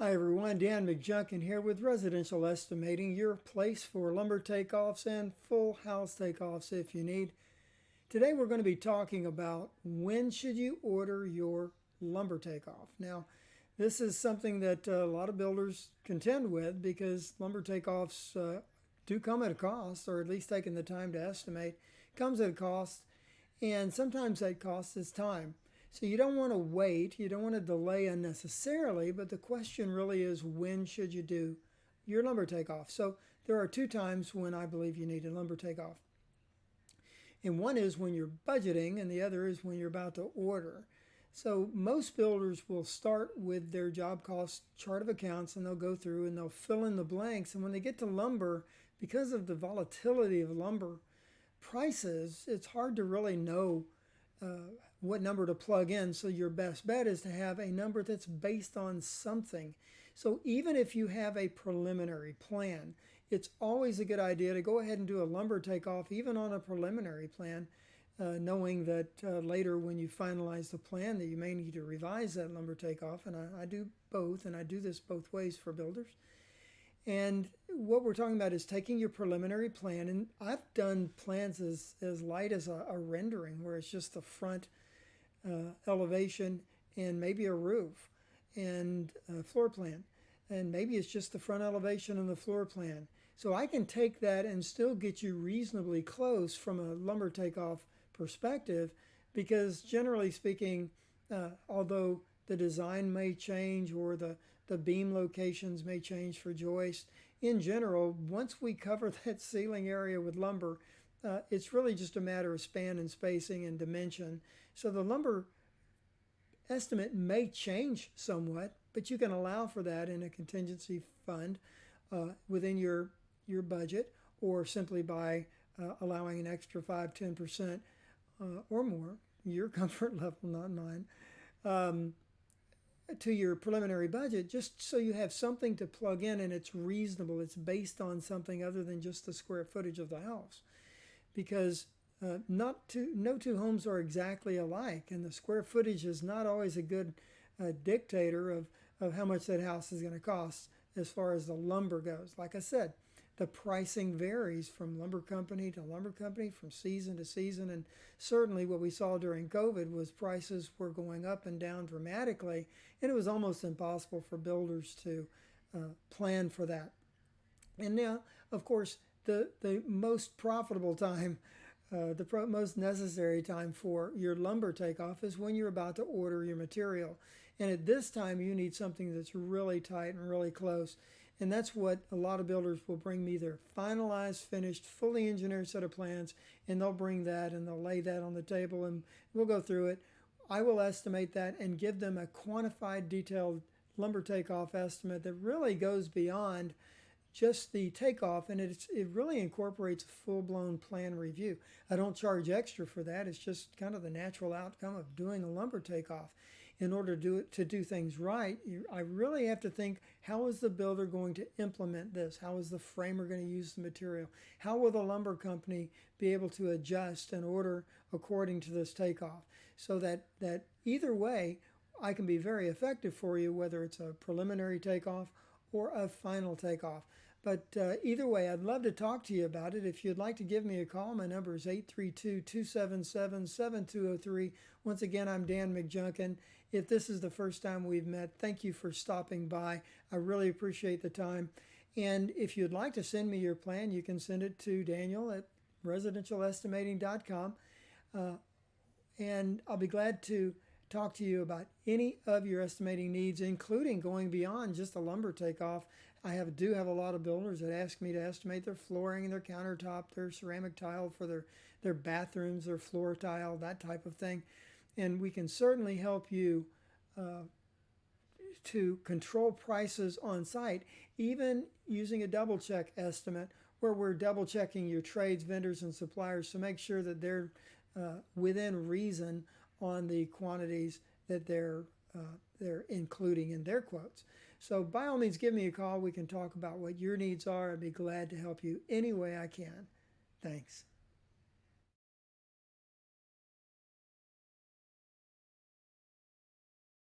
Hi everyone, Dan McJunkin here with Residential Estimating, your place for lumber takeoffs and full house takeoffs if you need. Today we're going to be talking about when should you order your lumber takeoff. Now, this is something that a lot of builders contend with because lumber takeoffs do come at a cost, or at least taking the time to estimate comes at a cost, and sometimes that cost is time. So you don't want to wait, you don't want to delay unnecessarily, but the question really is when should you do your lumber takeoff? So there are two times when I believe you need a lumber takeoff. And one is when you're budgeting, and the other is when you're about to order. So most builders will start with their job cost chart of accounts, and they'll go through and they'll fill in the blanks. And when they get to lumber, because of the volatility of lumber prices, it's hard to really know what number to plug in. So your best bet is to have a number that's based on something. So even if you have a preliminary plan, it's always a good idea to go ahead and do a lumber takeoff even on a preliminary plan, knowing that later when you finalize the plan that you may need to revise that lumber takeoff. And I do both, and I do this both ways for builders. And what we're talking about is taking your preliminary plan, and I've done plans as light as a rendering, where it's just the front elevation and maybe a roof and a floor plan. And maybe it's just the front elevation and the floor plan. So I can take that and still get you reasonably close from a lumber takeoff perspective, because generally speaking, although the design may change or the beam locations may change for joist, in general, once we cover that ceiling area with lumber, it's really just a matter of span and spacing and dimension. So the lumber estimate may change somewhat, but you can allow for that in a contingency fund within your budget, or simply by allowing an extra 5-10% or more, your comfort level, not mine, to your preliminary budget, just so you have something to plug in and it's reasonable. It's based on something other than just the square footage of the house, because no two homes are exactly alike, and the square footage is not always a good dictator of how much that house is going to cost as far as the lumber goes. Like I said, the pricing varies from lumber company to lumber company, from season to season, and certainly what we saw during COVID was prices were going up and down dramatically, and it was almost impossible for builders to plan for that. And now, of course, the most profitable time, most necessary time for your lumber takeoff is when you're about to order your material. And at this time, you need something that's really tight and really close. And that's what a lot of builders will bring me, their finalized, finished, fully engineered set of plans, and they'll bring that and they'll lay that on the table and we'll go through it. I will estimate that and give them a quantified, detailed lumber takeoff estimate that really goes beyond just the takeoff, and it really incorporates a full-blown plan review. I don't charge extra for that. It's just kind of the natural outcome of doing a lumber takeoff. In order to do things right, I really have to think, how is the builder going to implement this? How is the framer going to use the material? How will the lumber company be able to adjust and order according to this takeoff? So that either way, I can be very effective for you, whether it's a preliminary takeoff or a final takeoff. But either way, I'd love to talk to you about it. If you'd like to give me a call, my number is 832-277-7203. Once again, I'm Dan McJunkin. If this is the first time we've met, thank you for stopping by. I really appreciate the time. And if you'd like to send me your plan, you can send it to Daniel@residentialestimating.com. And I'll be glad to talk to you about any of your estimating needs, including going beyond just a lumber takeoff. I do have a lot of builders that ask me to estimate their flooring and their countertop, their ceramic tile for their bathrooms, their floor tile, that type of thing. And we can certainly help you to control prices on site, even using a double check estimate, where we're double checking your trades, vendors, and suppliers to make sure that they're within reason on the quantities that they're including in their quotes. So by all means, give me a call. We can talk about what your needs are. I'd be glad to help you any way I can. Thanks.